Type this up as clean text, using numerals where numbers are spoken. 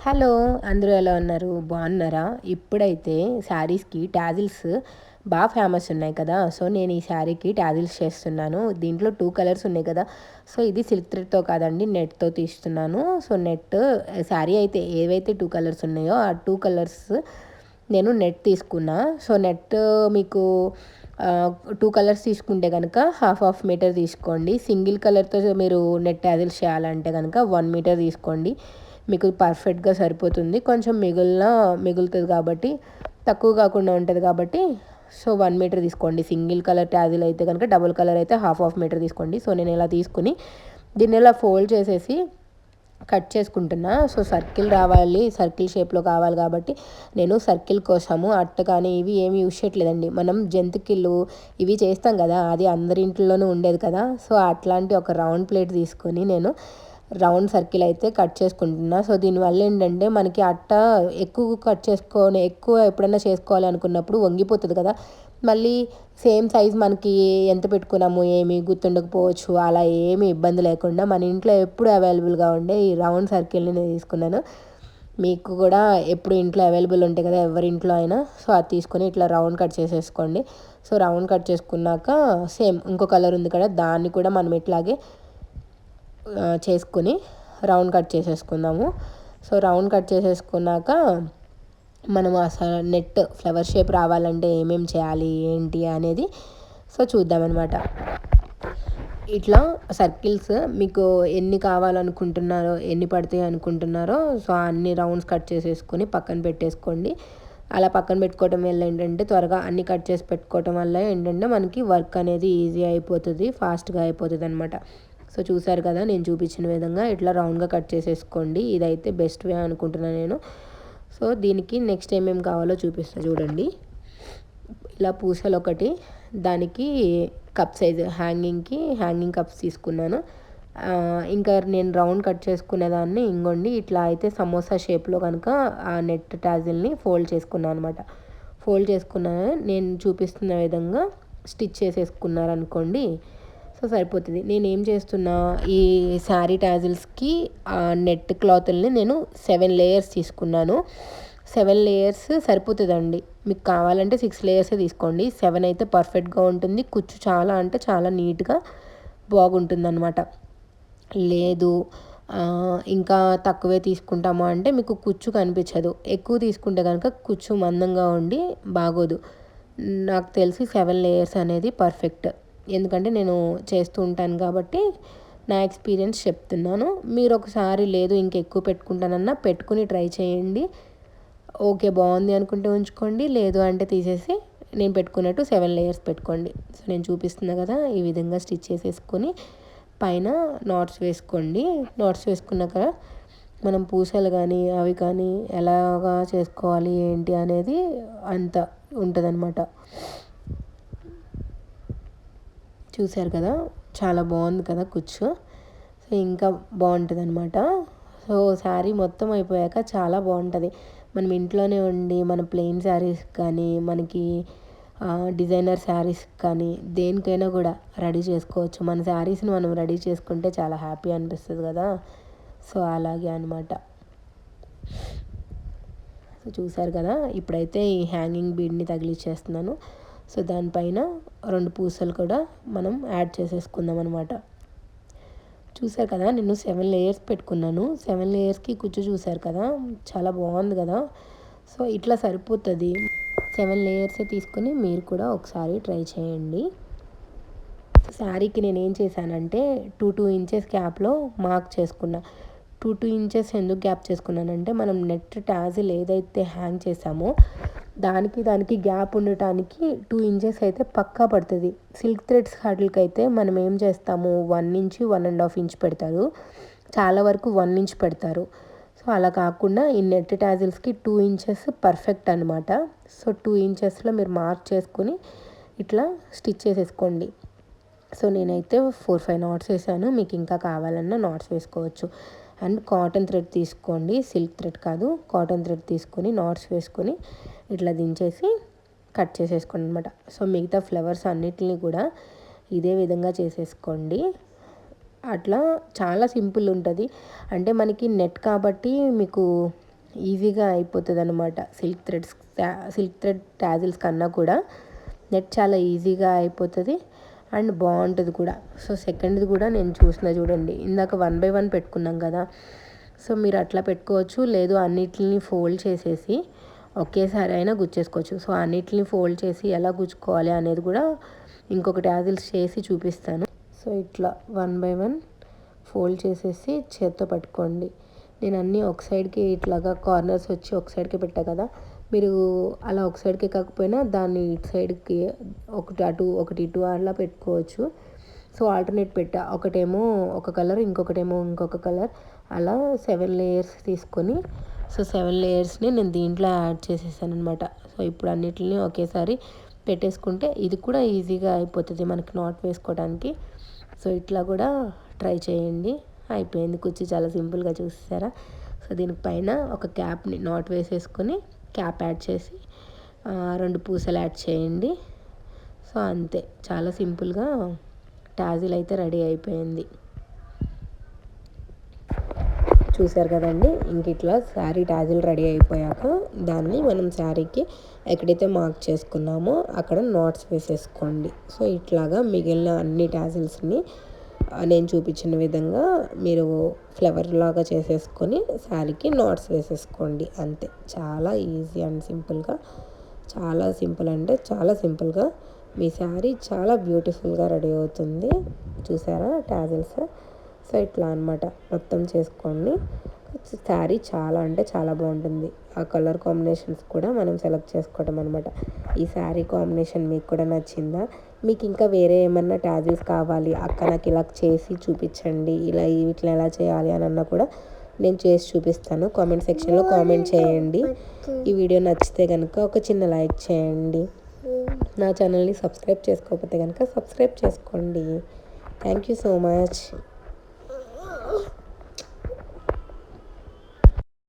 Hello! అందరూ ఎలా ఉన్నారు? బాగున్నారా? ఇప్పుడైతే శారీస్‌కి టాజిల్స్ ఫేమస్ ఉన్నాయి కదా! సో, నేను ఈ శారీకి టాజిల్స్ చేస్తున్నాను. దీంట్లో 2 కలర్స్ ఉన్నాయి కదా! సో, ఇది సిల్క్ థ్రెడ్‌తో కాదండి నెట్‌తో తీస్తున్నాను. సో, నెట్ శారీ అయితే ఏవైతే 2 కలర్స్ ఉన్నాయో ఆ 2 కలర్స్ నేను నెట్ తీసుకున్నా. సో, నెట్ మీకు 2 కలర్స్ తీసుకుంటే గనక హాఫ్ మీటర్ తీసుకోండి. సింగిల్ కలర్‌తో మీరు నెట్ టాజిల్స్ చేయాలంటే గనక 1 మీటర్ తీసుకోండి. మీకు పర్ఫెక్ట్‌గా సరిపోతుంది. కొంచెం మిగులుతది కాబట్టి తక్కువ కాకుండా ఉంటది కాబట్టి సో, 1 మీటర్ తీసుకోండి. సింగిల్ కలర్ టాజిల్ అయితే గనుక డబుల్ కలర్ అయితే హాఫ్ మీటర్ తీసుకోండి. సో, నేను ఇలా తీసుకొని దీన్ని ఇలా ఫోల్డ్ చేసేసి కట్ చేసుకుంటున్నా. సో, సర్కిల్ షేప్‌లో కావాలి కాబట్టి నేను సర్కిల్ కోసము అట్ట కానీ ఇవి ఏమి యూజ్ చేయట్లేదండి. మనం జంతికలు ఇవి చేస్తాం కదా! అది అందరి ఇంట్లోనూ ఉండేది కదా! సో, అట్లాంటి ఒక రౌండ్ ప్లేట్ తీసుకొని నేను రౌండ్ సర్కిల్ అయితే కట్ చేసుకుంటున్నా. సో, దీనివల్ల ఏంటంటే మనకి అట్ట ఎక్కువ ఎప్పుడైనా చేసుకోవాలి అనుకున్నప్పుడు వంగిపోతుంది కదా! మళ్ళీ సేమ్ సైజ్ మనకి ఎంత పెట్టుకున్నాము ఏమి గుర్తుండకపోవచ్చు. అలా ఏమి ఇబ్బంది లేకుండా మన ఇంట్లో ఎప్పుడు అవైలబుల్‌గా ఉండే ఈ రౌండ్ సర్కిల్‌ని నేను తీసుకున్నాను. మీకు కూడా ఎప్పుడు ఇంట్లో అవైలబుల్ ఉంటాయి కదా! ఎవరి ఇంట్లో అయినా. సో, అది తీసుకొని ఇట్లా రౌండ్ కట్ చేసేసుకోండి. సో, రౌండ్ కట్ చేసుకున్నాక సేమ్ ఇంకో కలర్ ఉంది కదా! దాన్ని కూడా మనం ఇట్లాగే చేసుకొని రౌండ్ కట్ చేసేసుకుందాము. సో, రౌండ్ కట్ చేసేసుకున్నాక మనం అసలు నెట్ ఫ్లవర్ షేప్ రావాలంటే ఏమేమి చేయాలి ఏంటి అనేది సో చూద్దామన్నమాట. ఇట్లా సర్కిల్స్ మీకు ఎన్ని కావాలనుకుంటున్నారో ఎన్ని పడతాయి అనుకుంటున్నారో సో అన్ని రౌండ్స్ కట్ చేసేసుకొని పక్కన పెట్టేసుకోండి. అలా పక్కన పెట్టుకోవటం వల్ల ఏంటంటే త్వరగా అన్ని కట్ చేసి పెట్టుకోవటం వల్ల ఏంటంటే మనకి వర్క్ అనేది ఈజీ అయిపోతుంది, ఫాస్ట్గా అయిపోతుంది అనమాట. సో చూసారు కదా నేను చూపించిన విధంగా ఇట్లా రౌండ్గా కట్ చేసేసుకోండి. ఇదైతే బెస్ట్ వే అనుకుంటున్నాను నేను. సో దీనికి నెక్స్ట్ ఏమేమి కావాలో చూపిస్తా చూడండి. ఇలా పూసలు ఒకటి, దానికి కప్ సైజు హ్యాంగింగ్ కప్స్ తీసుకున్నాను. ఇంకా నేను రౌండ్ కట్ చేసుకునేదాన్ని ఇంకోండి ఇట్లా అయితే సమోసా షేప్లో కనుక ఆ నెట్ టాజిల్ని ఫోల్డ్ చేసుకున్నాను అనమాట. ఫోల్డ్ చేసుకున్నాను నేను చూపిస్తున్న విధంగా స్టిచ్ చేసేసుకున్నారనుకోండి సో సరిపోతుంది. నేను ఏం చేస్తున్నా ఈ శారీ టాజిల్స్కి నెట్ క్లాత్ని నేను 7 లేయర్స్ తీసుకున్నాను. 7 లేయర్స్ సరిపోతుందండి. మీకు కావాలంటే 6 లేయర్సే తీసుకోండి. 7 అయితే పర్ఫెక్ట్గా ఉంటుంది. కుచ్చు చాలా అంటే చాలా నీట్గా బాగుంటుందన్నమాట. లేదు ఇంకా తక్కువే తీసుకుంటాము అంటే మీకు కుచ్చు కనిపించదు. ఎక్కువ తీసుకుంటే కనుక కుచ్చు మందంగా ఉండి బాగోదు. నాకు తెలిసి 7 లేయర్స్ అనేది పర్ఫెక్ట్. ఎందుకంటే నేను చేస్తూ ఉంటాను కాబట్టి నా ఎక్స్పీరియన్స్ చెప్తున్నాను. మీరు ఒకసారి లేదు ఇంకెక్కువ పెట్టుకుంటానన్నా పెట్టుకుని ట్రై చేయండి. ఓకే బాగుంది అనుకుంటే ఉంచుకోండి, లేదు అంటే తీసేసి నేను పెట్టుకున్నట్టు 7 లేయర్స్ పెట్టుకోండి. సో నేను చూపిస్తున్నా కదా ఈ విధంగా స్టిచ్ చేసేసుకొని పైన నాట్స్ వేసుకోండి. నాట్స్ వేసుకున్నాక మనం పూసలు కానీ అవి కానీ ఎలాగా చేసుకోవాలి ఏంటి అనేది అంత ఉంటుందన్నమాట. చూసారు కదా చాలా బాగుంది కదా కుచ్చు. సో ఇంకా బాగుంటుంది అనమాట. సో శారీ మొత్తం అయిపోయాక చాలా బాగుంటుంది. మనం ఇంట్లోనే ఉండి మన ప్లెయిన్ శారీస్ కానీ మనకి డిజైనర్ శారీస్ కానీ దేనికైనా కూడా రెడీ చేసుకోవచ్చు. మన శారీస్ని మనం రెడీ చేసుకుంటే చాలా హ్యాపీ అనిపిస్తుంది కదా. సో అలాగే అనమాట. సో చూసారు కదా ఇప్పుడైతే ఈ హ్యాంగింగ్ బీడ్ని తగిలిచ్చేస్తున్నాను. సో దానిపైన 2 పూసలు కూడా మనం యాడ్ చేసేసుకుందాం అనమాట. చూసారు కదా నేను 7 లేయర్స్ పెట్టుకున్నాను. 7 లేయర్స్కి కుచ్చు చూసారు కదా చాలా బాగుంది కదా. సో ఇట్లా సరిపోతుంది. 7 లేయర్సే తీసుకొని మీరు కూడా ఒకసారి ట్రై చేయండి. శారీకి నేను ఏం చేశానంటే 2 ఇంచెస్ గ్యాప్లో మార్క్ చేసుకున్నా. 2 ఇంచెస్ ఎందుకు గ్యాప్ చేసుకున్నానంటే మనం నెట్ టాజిల్ ఏదైతే హ్యాంగ్ చేసామో దానికి గ్యాప్ ఉండటానికి 2 ఇంచెస్ అయితే పక్కా పడుతుంది. సిల్క్ థ్రెడ్స్ వాటికి అయితే మనం ఏం చేస్తాము 1 ఇంచ్ 1.5 ఇంచ్ పెడతారు, చాలా వరకు 1 ఇంచ్ పెడతారు. సో అలా కాకుండా ఈ నెట్ టాజిల్స్కి 2 ఇంచెస్ పర్ఫెక్ట్ అనమాట. సో 2 ఇంచెస్లో మీరు మార్క్ చేసుకుని ఇట్లా స్టిచ్ చేసేసుకోండి. సో నేనైతే 4-5 నాట్స్ వేసాను. మీకు ఇంకా కావాలన్నా నాట్స్ వేసుకోవచ్చు. అండ్ కాటన్ థ్రెడ్ తీసుకోండి, సిల్క్ థ్రెడ్ కాదు. కాటన్ థ్రెడ్ తీసుకొని నాట్స్ వేసుకొని ఇట్లా దించేసి కట్ చేసేసుకోండి అనమాట. సో మిగతా ఫ్లవర్స్ అన్నిటిని కూడా ఇదే విధంగా చేసేసుకోండి. అట్లా చాలా సింపుల్ ఉంటుంది. అంటే మనకి నెట్ కాబట్టి మీకు ఈజీగా అయిపోతుంది అనమాట. సిల్క్ థ్రెడ్ టాజిల్స్ కన్నా కూడా నెట్ చాలా ఈజీగా అయిపోతుంది అండ్ బాగుంటుంది కూడా. సో సెకండ్ది కూడా నేను చూసిన చూడండి, ఇందాక 1 by 1 పెట్టుకున్నాం కదా, సో మీరు అట్లా పెట్టుకోవచ్చు. లేదు అన్నిటిని ఫోల్డ్ చేసేసి ఒకేసారి అయినా గుచ్చేసుకోవచ్చు. సో అన్నిటిని ఫోల్డ్ చేసి ఎలా గుచ్చుకోవాలి అనేది కూడా ఇంకొక టాజిల్స్ చేసి చూపిస్తాను. సో ఇట్లా 1 by 1 ఫోల్డ్ చేసేసి చేత్తో పట్టుకోండి. నేను అన్నీ ఒక సైడ్కి ఇట్లాగా కార్నర్స్ వచ్చి ఒక సైడ్కి పెట్టా కదా, మీరు అలా ఒక సైడ్కి కాకపోయినా దాన్ని ఇటు సైడ్కి ఒకటి అటు ఒకటి ఇటు అలా పెట్టుకోవచ్చు. సో ఆల్టర్నేట్ పెట్టా, ఒకటేమో ఒక కలర్ ఇంకొకటేమో ఇంకొక కలర్, అలా 7 లేయర్స్ తీసుకొని సో 7 లేయర్స్ని నేను దీంట్లో యాడ్ చేసేసాను అనమాట. సో ఇప్పుడు అన్నిటిని ఒకేసారి పెట్టేసుకుంటే ఇది కూడా ఈజీగా అయిపోతుంది మనకి నాట్ వేసుకోవడానికి. సో ఇట్లా కూడా ట్రై చేయండి. అయిపోయింది కుర్చీ చాలా సింపుల్గా, చూసారా. సో దీనిపైన ఒక క్యాప్ని నాట్ వేసేసుకొని క్యాప్ యాడ్ చేసి 2 పూసలు యాడ్ చేయండి. సో అంతే, చాలా సింపుల్గా టాజిల్ అయితే రెడీ అయిపోయింది. చూసారు కదండి. ఇంక ఇట్లా శారీ టాజిల్ రెడీ అయిపోయాక దాన్ని మనం శారీకి ఎక్కడైతే మార్క్ చేసుకున్నామో అక్కడ నాట్స్ వేసేసుకోండి. సో ఇట్లాగా మిగిలిన అన్ని టాజిల్స్ని నేను చూపించిన విధంగా మీరు ఫ్లవర్ లాగా చేసేసుకొని శారీకి నాట్స్ వేసేసుకోండి. అంతే, చాలా ఈజీ అండ్ సింపుల్గా, చాలా సింపుల్ అంటే చాలా సింపుల్గా మీ శారీ చాలా బ్యూటిఫుల్గా రెడీ అవుతుంది. చూసారా టాజిల్స్. సో ఇట్లా అనమాట మొత్తం చేసుకోండి. శారీ చాలా అంటే చాలా బాగుంటుంది. ఆ కలర్ కాంబినేషన్స్ కూడా మనం సెలెక్ట్ చేసుకోవడం అనమాట. ఈ శారీ కాంబినేషన్ మీకు కూడా నచ్చిందా? మీకు ఇంకా వేరే ఏమన్నా టాజిల్స్ కావాలి, అక్క నాకు ఇలా చేసి చూపించండి, ఇట్లా ఎలా చేయాలి అని అన్నా కూడా నేను చేసి చూపిస్తాను. కామెంట్ సెక్షన్లో కామెంట్ చేయండి. ఈ వీడియో నచ్చితే కనుక ఒక చిన్న లైక్ చేయండి. నా ఛానల్ని సబ్స్క్రైబ్ చేసుకోకపోతే కనుక సబ్స్క్రైబ్ చేసుకోండి. Thank you so much.